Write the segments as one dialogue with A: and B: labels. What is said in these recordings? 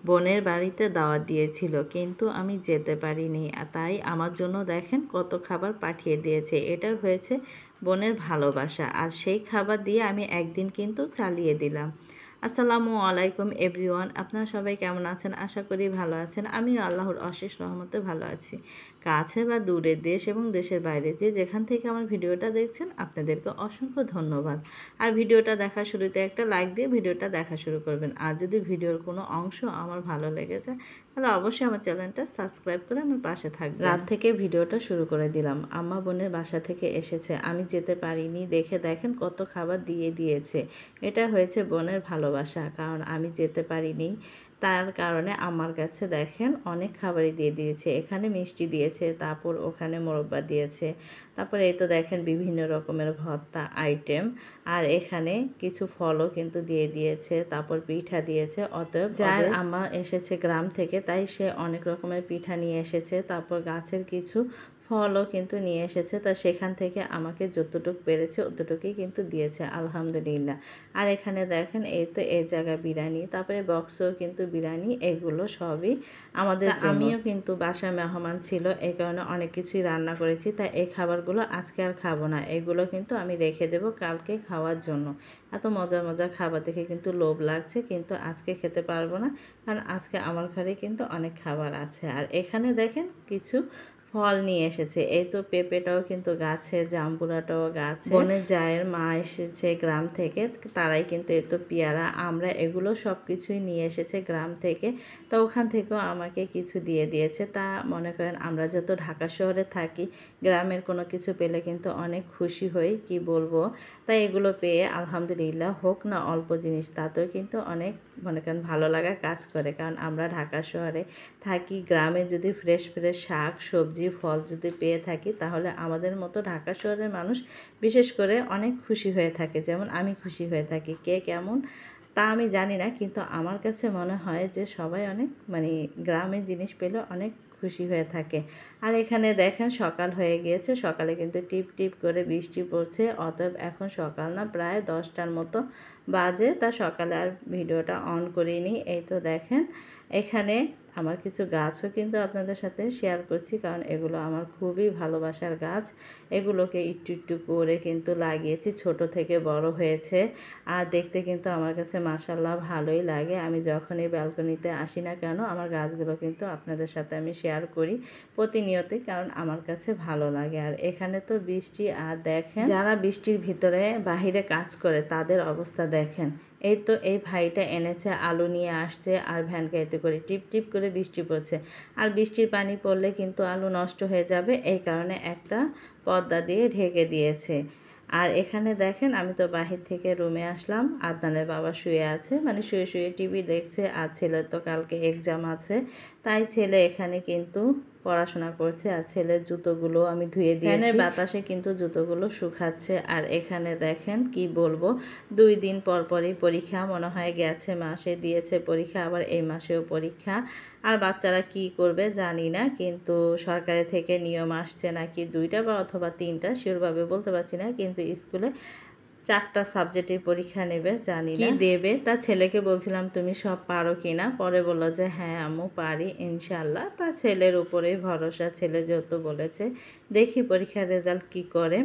A: বোনের বাড়িতে দাওয়াত দিয়েছিল, কিন্তু আমি যেতে পারিনি। তাই আমার জন্য দেখেন কত খাবার পাঠিয়ে দিয়েছে। এটা হয়েছে বোনের ভালোবাসা, আর সেই খাবার দিয়ে আমি একদিন কিন্তু চালিয়ে দিলাম। আসসালামু আলাইকুম এভরিওয়ান, আপনারা সবাই কেমন আছেন? আশা করি ভালো আছেন। আমিও আল্লাহর অশেষ রহমতে ভালো আছি। কাছে বা দূরে, দেশ এবং দেশের বাইরে যে যেখান থেকে আমার ভিডিওটা দেখছেন, আপনাদেরকে অসংখ্য ধন্যবাদ। আর ভিডিওটা দেখার শুরুতে একটা লাইক দিয়ে ভিডিওটা দেখা শুরু করবেন। আর যদি ভিডিওর কোনো অংশ আমার ভালো লেগে যায়, তাহলে অবশ্যই আমার চ্যানেলটা সাবস্ক্রাইব করে আমার পাশে থাকবেন। রাত থেকে ভিডিওটা শুরু করে দিলাম। আম্মা বোনের বাসা থেকে এসেছে, আমি যেতে পারিনি দেখে দেখেন কত খাবার দিয়ে দিয়েছে। এটা হয়েছে বোনের ভালোবাসা, কারণ আমি যেতে পারিনি, তার কারণে আমার কাছে দেখেন অনেক খাবারই দিয়ে দিয়েছে। এখানে মিষ্টি দিয়েছে, তারপর ওখানে মোরব্বা দিয়েছে, তারপরে এই তো দেখেন বিভিন্ন রকমের ভর্তা আইটেম, আর এখানে কিছু ফলও কিন্তু দিয়ে দিয়েছে, তারপর পিঠা দিয়েছে। অতএব যার আম্মা এসেছে গ্রাম থেকে, তাই সে অনেক রকমের পিঠা নিয়ে এসেছে, তারপর গাছের কিছু ফলও কিন্তু নিয়ে এসেছে। তা সেখান থেকে আমাকে যতটুকু পেরেছে অতটুকুই কিন্তু দিয়েছে, আলহামদুলিল্লাহ। আর এখানে দেখেন এই তো এই জায়গা বিরিয়ানি, তারপরে বক্সও কিন্তু বিরিয়ানি, এগুলো সবই আমাদের জন্য। আমিও কিন্তু বাসায় মেহমান ছিল, এই কারণে অনেক কিছুই রান্না করেছি। তাই এই খাবারগুলো আজকে আর খাবো না, এগুলো কিন্তু আমি রেখে দেব কালকে খাওয়ার জন্য। এত মজার মজার খাবার দেখে কিন্তু লোভ লাগছে, কিন্তু আজকে খেতে পারবো না, কারণ আজকে আমার ঘরে কিন্তু অনেক খাবার আছে। আর এখানে দেখেন কিছু ফল নিয়ে এসেছে। এই তো পেঁপেটাও কিন্তু গাছে, জাম্বুরাটাও গাছে। বোনের জায়ের মা এসেছে গ্রাম থেকে, তারাই কিন্তু এই তো পেয়ারা, আমরা এগুলো সব কিছুই নিয়ে এসেছে গ্রাম থেকে। তো ওখান থেকেও আমাকে কিছু দিয়ে দিয়েছে। তা মনে করেন আমরা যত ঢাকা শহরে থাকি, গ্রামের কোনো কিছু পেলে কিন্তু অনেক খুশি হই, কি বলবো। তাই এগুলো পেয়ে আলহামদুলিল্লাহ, হোক না অল্প জিনিস, তাতেও কিন্তু অনেক মনে করেন ভালো লাগা কাজ করে। কারণ আমরা ঢাকা শহরে থাকি, গ্রামে যদি ফ্রেশ ফ্রেশ শাক সবজি ফল যদি পেয়ে থাকি, তাহলে আমাদের মতো ঢাকা শহরের মানুষ বিশেষ করে অনেক খুশি হয়ে থাকে, যেমন আমি খুশি হয়ে থাকি। কে কেমন তা আমি জানি না, কিন্তু আমার কাছে মনে হয় যে সবাই অনেক গ্রামের জিনিস পেলে অনেক খুশি হয়ে থাকে। আর এখানে দেখেন সকাল হয়ে গিয়েছে, সকালে কিন্তু টিপ টিপ করে বৃষ্টি পড়ছে। অতএব এখন সকাল না, প্রায় 10টার মতো বাজে। তা সকালে আর ভিডিওটা অন করিনি। এই তো দেখেন এখানে আমার কিছু গাছও কিন্তু আপনাদের সাথে শেয়ার করছি, কারণ এগুলো আমার খুবই ভালোবাসার গাছ। এগুলোকে একটু একটু করে কিন্তু লাগিয়েছি, ছোট থেকে বড় হয়েছে। আর দেখতে কিন্তু আমার কাছে মাশাআল্লাহ ভালোই লাগে। আমি যখনই ব্যালকনিতে আসি না কেন, আমার গাছগুলো কিন্তু আপনাদের সাথে আমি শেয়ার করি প্রতিনিয়তই, কারণ আমার কাছে ভালো লাগে। আর এখানে তো বৃষ্টি, আর দেখেন যারা বৃষ্টির ভিতরে বাহিরে কাজ করে তাদের অবস্থা দেখেন। এই তো এই ভাইটা এনেছে, আলু নিয়ে আসছে, আর ভ্যান গাড়িতে করে টিপ টিপ করে বৃষ্টি পড়ছে। আর বৃষ্টির পানি পড়লে কিন্তু আলু নষ্ট হয়ে যাবে, এই কারণে একটা পর্দা দিয়ে ঢেকে দিয়েছে। আর এখানে দেখেন আমি তো বাহির থেকে রুমে আসলাম, আদনানের বাবা শুয়ে আছে, শুয়ে শুয়ে টিভি দেখছে। আর ছেলের তো কালকে এক্সাম আছে, তাই ছেলে এখানে কিন্তু পড়াশোনা করছে। আর ছেলের জুতোগুলো আমি ধুয়ে দিয়েছি, ফ্যানের বাতাসে কিন্তু জুতোগুলো শুকাচ্ছে। আর এখানে দেখেন কি বলবো, 2 দিন পর পরই পরীক্ষা, মনে হয় গেছে মাসে দিয়েছে পরীক্ষা, আবার এই মাসেও পরীক্ষা। আর বাচ্চারা কি করবে জানি না, কিন্তু সরকারের থেকে নিয়ম আসছে নাকি 2টা বা অথবা 3টা, শিওরভাবে বলতে পারছি না, কিন্তু স্কুলে 4টা সাবজেক্টের পরীক্ষা নেবে, জানি না কি দেবে। তা ছেলেকে বলছিলাম তুমি সব পারো কিনা, পরে বললো যে হ্যাঁ আম্মু পারি ইনশাল্লাহ। তা ছেলের উপরেই ভরসা, ছেলে যেহেতু বলেছে, দেখি পরীক্ষার রেজাল্ট কি করে।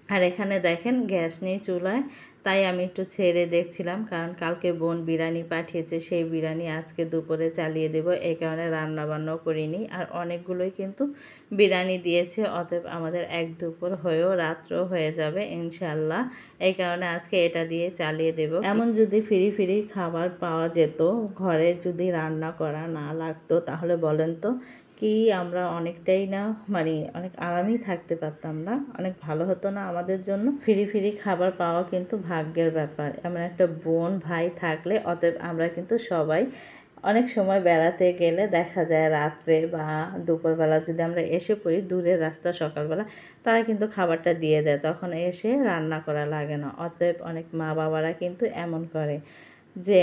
A: আর এখানে দেখেন গ্যাস নেই চুলায়, তাই আমি একটু ছেড়ে দেখছিলাম, কারণ কালকে বোন বিরিয়ানি পাঠিয়েছে, সেই বিরিয়ানি আজকে দুপুরে চালিয়ে দেব, এই কারণে রান্না বান্নাও করিনি। আর অনেকগুলোই কিন্তু বিরিয়ানি দিয়েছে, অতএব আমাদের এক দুপুর হয়েও রাত্রও হয়ে যাবে ইনশাল্লাহ, এই কারণে আজকে এটা দিয়ে চালিয়ে দেব। এমন যদি ফ্রি ফ্রি খাবার পাওয়া যেত, ঘরে যদি রান্না করা না লাগতো, তাহলে বলেন তো কি আমরা অনেকটাই না অনেক আরামেই থাকতে পারতাম না, অনেক ভালো হতো না আমাদের জন্য। ফ্রি ফ্রি খাবার পাওয়া কিন্তু ভাগ্যের ব্যাপার, এমন একটা বোন ভাই থাকলে। অতএব আমরা কিন্তু সবাই অনেক সময় বেড়াতে গেলে দেখা যায় রাত্রে বা দুপুরবেলা যদি আমরা এসে পড়ি, দূরের রাস্তা সকালবেলা, তারা কিন্তু খাবারটা দিয়ে দেয়, তখন এসে রান্না করা লাগে না। অতএব অনেক মা বাবারা কিন্তু এমন করে যে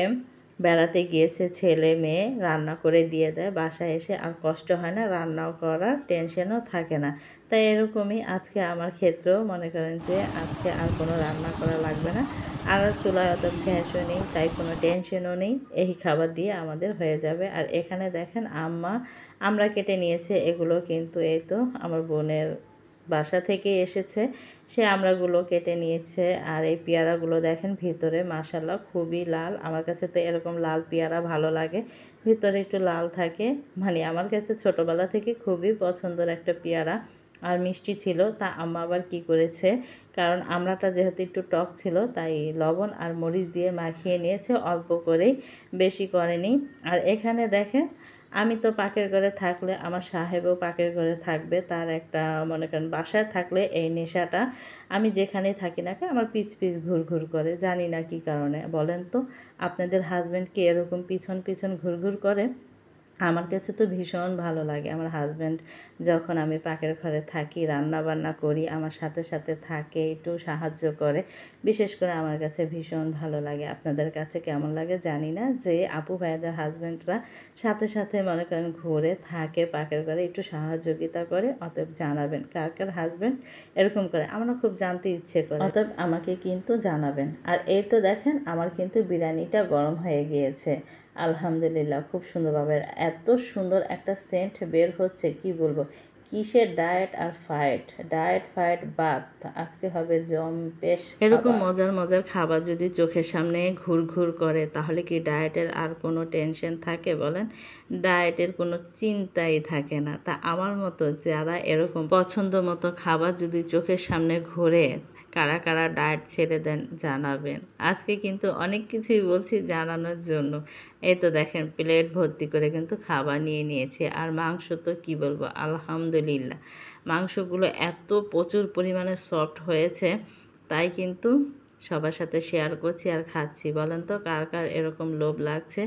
A: বেড়াতে গিয়েছে ছেলে মেয়ে, রান্না করে দিয়ে দেয়, বাসায় এসে আর কষ্ট হয় না, রান্নাও করার টেনশনও থাকে না। তাই এরকমই আজকে আমার ক্ষেত্রেও মনে করেন যে আজকে আর কোনো রান্না করা লাগবে না, আর চুলায় অত গ্যাসও নেই, তাই কোনো টেনশনও নেই, এই খাবার দিয়ে আমাদের হয়ে যাবে। আর এখানে দেখেন আমরা কেটে নিয়েছে, এগুলো কিন্তু এই তো আমার বোনের বাসা থেকে এসেছে, সে আমড়াগুলো কেটে নিয়েছে। আর এই পেয়ারাগুলো দেখেন ভিতরে মাশাল্লাহ খুবই লাল, আমার কাছে তো এরকম লাল পেয়ারা ভালো লাগে, ভিতরে একটু লাল থাকে, মানে আমার কাছে ছোটোবেলা থেকে খুবই পছন্দের একটা পেয়ারা। আর মিষ্টি ছিল, তা আম্মা আবার কী করেছে, কারণ আমড়াটা যেহেতু একটু টক ছিল তাই লবণ আর মরিচ দিয়ে মাখিয়ে নিয়েছে অল্প করেই, বেশি করেনি। আর এখানে দেখেন আমি তো পাকের ঘরে থাকলে আমার সাহেবও পাকের ঘরে থাকবে, তার একটা মনে করেন বাসায় থাকলে এই নেশাটা, আমি যেখানেই থাকি না কেন আমার পিছ পিছ ঘুরঘুর করে, জানি না কী কারণে বলেন তো, আপনাদের হাজব্যান্ড কি এরকম পিছন পিছন ঘুরঘুর করে? আমার কাছে তো ভীষণ ভালো লাগে আমার হাজব্যান্ড যখন আমি পাকের ঘরে থাকি, রান্না বান্না করি, আমার সাথে সাথে থাকে, একটু সাহায্য করে, বিশেষ করে আমার কাছে ভীষণ ভালো লাগে। আপনাদের কাছে কেমন লাগে জানি না, যে আপু ভাইয়াদের হাজব্যান্ডরা সাথে সাথে মনে করেন ঘুরে থাকে পাকের ঘরে, একটু সহযোগিতা করে, অতএব জানাবেন কার কার হাজব্যান্ড এরকম করে, আমরা খুব জানতে ইচ্ছে করে, অতএব আমাকে কিন্তু জানাবেন। আর এই তো দেখেন আমার কিন্তু বিরিয়ানিটা গরম হয়ে গিয়েছে, আলহামদুলিল্লাহ খুব সুন্দরভাবে, এত সুন্দর একটা সেন্ট বের হচ্ছে কি বলবো। কিসের ডায়েট আর ফাইট, ডায়েট ফাইট বাদ, আজকে হবে জম্পেশ। এরকম মজার মজার খাবার যদি চোখের সামনে ঘুরঘুর করে তাহলে কি ডায়েটের আর কোনো টেনশন থাকে বলেন? ডায়েটের কোনো চিন্তাই থাকে না। তা আমার মতো যারা এরকম পছন্দ মতো খাবার যদি চোখের সামনে ঘোরে, কারা কারা ডায়েট ছেড়ে দেন জানাবেন। আজকে কিন্তু অনেক কিছুই বলছি জানানোর জন্য। এই তো দেখেন প্লেট ভর্তি করে কিন্তু খাবার নিয়ে নিয়েছি। আর মাংস তো কি বলবো, আলহামদুলিল্লাহ মাংসগুলো এত প্রচুর পরিমাণে সফট হয়েছে, তাই কিন্তু সবার সাথে শেয়ার করছি আর খাচ্ছি। বলেন তো কার কার এরকম লোভ লাগছে?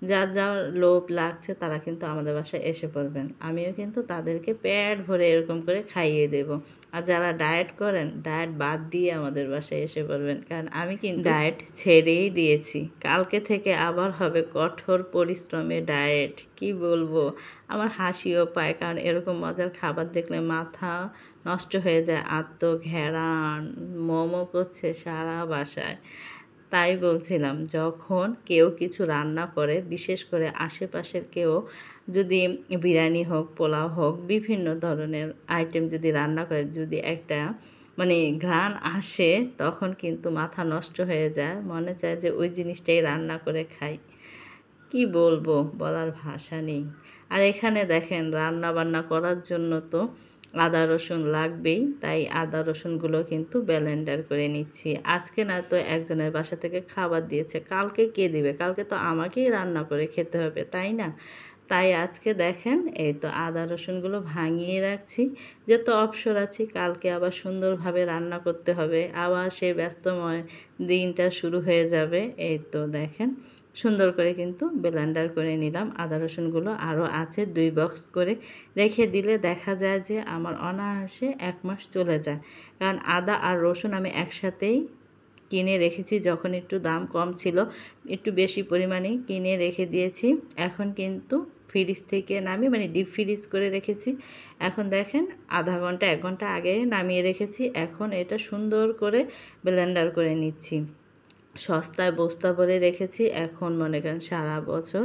A: যার যার লোভ লাগছে তারা কিন্তু আমাদের বাসায় এসে পড়বেন, আমিও কিন্তু তাদেরকে পেট ভরে এরকম করে খাইয়ে দেব। আর যারা ডায়েট করেন, ডায়েট বাদ দিয়ে আমাদের বাসায় এসে পড়বেন, কারণ আমি কিন্তু ডায়েট ছেড়েই দিয়েছি। কালকে থেকে আবার হবে কঠোর পরিশ্রমে ডায়েট, কি বলবো, আমার হাসিও পায়, কারণ এরকম মজার খাবার দেখলে মাথা নষ্ট হয়ে যায়, ঘেরান মোমো করছে সারা বাসায়। তাই বলছিলাম যখন কেউ কিছু রান্না করে, বিশেষ করে আশেপাশের কেউ যদি বিরিয়ানি হোক, পোলাও হোক, বিভিন্ন ধরনের আইটেম যদি রান্না করে, যদি একটা মানে ঘ্রাণ আসে, তখন কিন্তু মাথা নষ্ট হয়ে যায়, মনে চায় যে ওই জিনিসটাই রান্না করে খাই। কি বলবো, বলার ভাষা নেই। আর এখানে দেখেন রান্না বান্না করার জন্য তো আদা রসুন লাগবেই, তাই আদা রসুনগুলো কিন্তু ব্লেন্ডার করে নিচ্ছি। আজকে না তো একজনের বাসা থেকে খাবার দিয়েছে, কালকে কে দিবে? কালকে তো আমাকেই রান্না করে খেতে হবে, তাই না? তাই আজকে দেখেন এই তো আদা রসুনগুলো ভাঙিয়ে রাখছি, যেহেতু অবসর আছি, কালকে আবার সুন্দরভাবে রান্না করতে হবে, আবার সেই ব্যস্তময় দিনটা শুরু হয়ে যাবে। এই তো দেখেন সুন্দর করে কিন্তু ব্লেন্ডার করে নিলাম। আদা রসুনগুলো আরও আছে 2 বক্স করে রেখে দিলে দেখা যায় যে আমার অনায়াসে 1 মাস চলে যায়, কারণ আদা আর রসুন আমি একসাথেই কিনে রেখেছি, যখন একটু দাম কম ছিল একটু বেশি পরিমাণে কিনে রেখে দিয়েছি। এখন কিন্তু ফ্রিজ থেকে নামিয়ে মানে ডিপ ফ্রিজ করে রেখেছি। এখন দেখেন আধা ঘন্টা 1 ঘন্টা আগে নামিয়ে রেখেছি, এখন এটা সুন্দর করে ব্লেন্ডার করে নিচ্ছি। সস্তায় বস্তা ভরে রেখেছি, এখন মনে করেন সারা বছর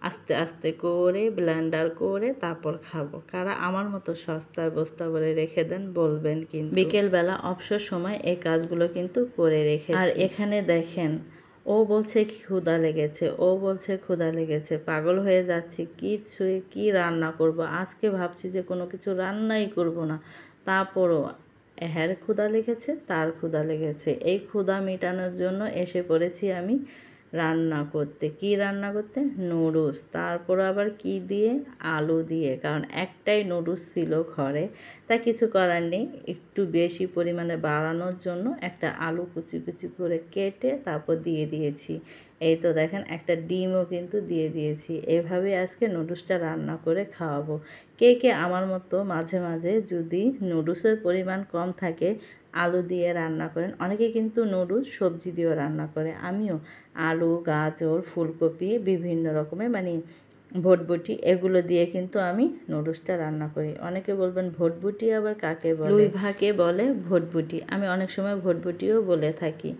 A: আস্তে আস্তে করে ব্লেন্ডার করে তারপর খাবো। কারা আমার মতো সস্তায় বস্তা ভরে রেখে দেন বলবেন কিন্তু। বিকেলবেলা অবসর সময় এই কাজগুলো কিন্তু করে রেখেছি। আর এখানে দেখেন ও বলছে ক্ষুধা লেগেছে, ও বলছে ক্ষুধা লেগেছে, পাগল হয়ে যাচ্ছি, কিছুই কি রান্না করব। আজকে ভাবছি যে কোনো কিছু রান্নাই করব না, তারপরও হ্যার ক্ষুধা লেগেছে, তার ক্ষুধা লেগেছে, এই ক্ষুধা মেটানোর জন্য এসে পড়েছি আমি রান্না করতে। কি রান্না করতে? নুডলস, তারপর আবার কি দিয়ে? আলু দিয়ে, কারণ একটাই নুডলস ছিল ঘরে, তা কিছু করার নেই, একটু বেশি পরিমাণে বাড়ানোর জন্য একটা আলু কুচি কুচি করে কেটে তারপর দিয়ে দিয়েছি। এই তো দেখেন একটা ডিমও কিন্তু দিয়ে দিয়েছি। এভাবে আজকে নুডলসটা রান্না করে খাওয়াবো। কে কে আমার মতো মাঝে মাঝে যদি নুডলসের পরিমাণ কম থাকে আলু দিয়ে রান্না করেন, অনেকে কিন্তু নুডলস সবজি দিয়েও রান্না করে। আমিও আলু, গাজর, ফুলকপি বিভিন্ন রকমের মানে ভটভটি এগুলো দিয়ে কিন্তু আমি নুডলসটা রান্না করি। অনেকে বলবেন ভটভটি আবার কাকে বলে? লুই ভাকে বলে ভটভটি। আমি অনেক সময় ভটভটিও বলে থাকি।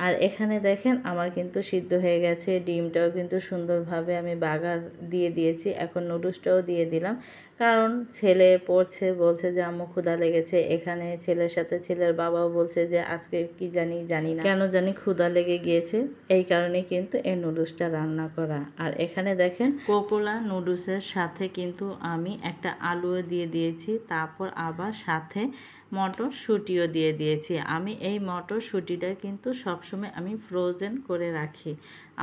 A: আর এখানে দেখেন আমার কিন্তু সিদ্ধ হয়ে গেছে, ডিমটাও কিন্তু সুন্দরভাবে আমি বাগার দিয়ে দিয়েছি। এখন নুডলসটাও দিয়ে দিলাম, কারণ ছেলে পড়ছে, বলছে যে আম্মু ক্ষুধা লেগেছে। এখানে ছেলের সাথে ছেলের বাবাও বলছে যে আজকে কি জানি না কেন জানি ক্ষুধা লেগে গিয়েছে, এই কারণে কিন্তু এই নুডলসটা রান্না করা। আর এখানে দেখেন কোকোলা নুডলসের সাথে কিন্তু আমি একটা আলুও দিয়ে দিয়েছি, তারপর আবার সাথে মটরশুঁটিও দিয়ে দিয়েছি। আমি এই মটরশুঁটিটা কিন্তু সবসময় আমি ফ্রোজেন করে রাখি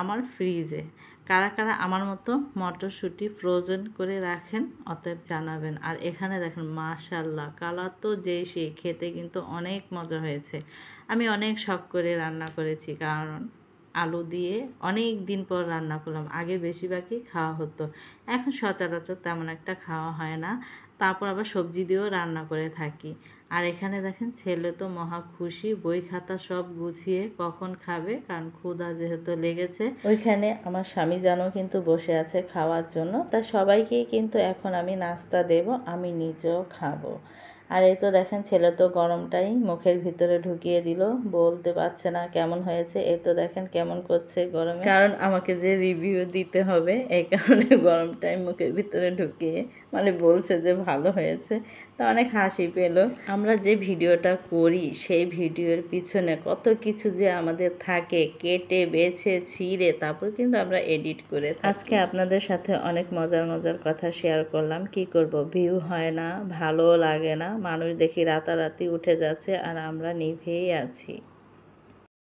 A: আমার ফ্রিজে। কারা কারা আমার মতো মটরশুঁটি ফ্রোজেন করে রাখেন অতএব জানাবেন। আর এখানে দেখেন মাশাল্লাহ কালার তো যেই সেই, খেতে কিন্তু অনেক মজা হয়েছে। আমি অনেক শখ করে রান্না করেছি, কারণ আলু দিয়ে অনেক দিন পর রান্না করলাম। আগে বেশিরভাগই খাওয়া হতো, এখন সচরাচর তেমন একটা খাওয়া হয় না। তারপর আবার সবজি দিয়েও রান্না করে থাকি। আর এখানে দেখেন ছেলে তো মহা খুশি, বই খাতা সব গুছিয়ে কখন খাবে, কারণ ক্ষুধা যেহেতু লেগেছে। ওইখানে আমার স্বামী জানও কিন্তু বসে আছে খাওয়ার জন্য। তা সবাইকেই কিন্তু এখন আমি নাস্তা দেব, আমি নিজেও খাবো। আর এই তো দেখেন ছেলে তো গরমটাই মুখের ভিতরে ঢুকিয়ে দিল, বলতে পারছে না কেমন হয়েছে। এই তো দেখেন কেমন করছে গরমে, কারণ আমাকে যে রিভিউ দিতে হবে এই কারণে গরমটাই মুখের ভিতরে ঢুকিয়ে মানে বলছে যে ভালো হয়েছে। তা অনেক হাসি পেল। আমরা যে ভিডিওটা করি সেই ভিডিওর পিছনে কত কিছু যে আমাদের থাকে, কেটে বেছে ছিঁড়ে তারপর কিন্তু আমরা এডিট করে থাকি। আজকে আপনাদের সাথে অনেক মজার মজার কথা শেয়ার করলাম। কি করব, ভিউ হয় না, ভালো লাগে না, মানুষ দেখি রাতারাতি উঠে যাচ্ছে আর আমরা নিভেই আছি।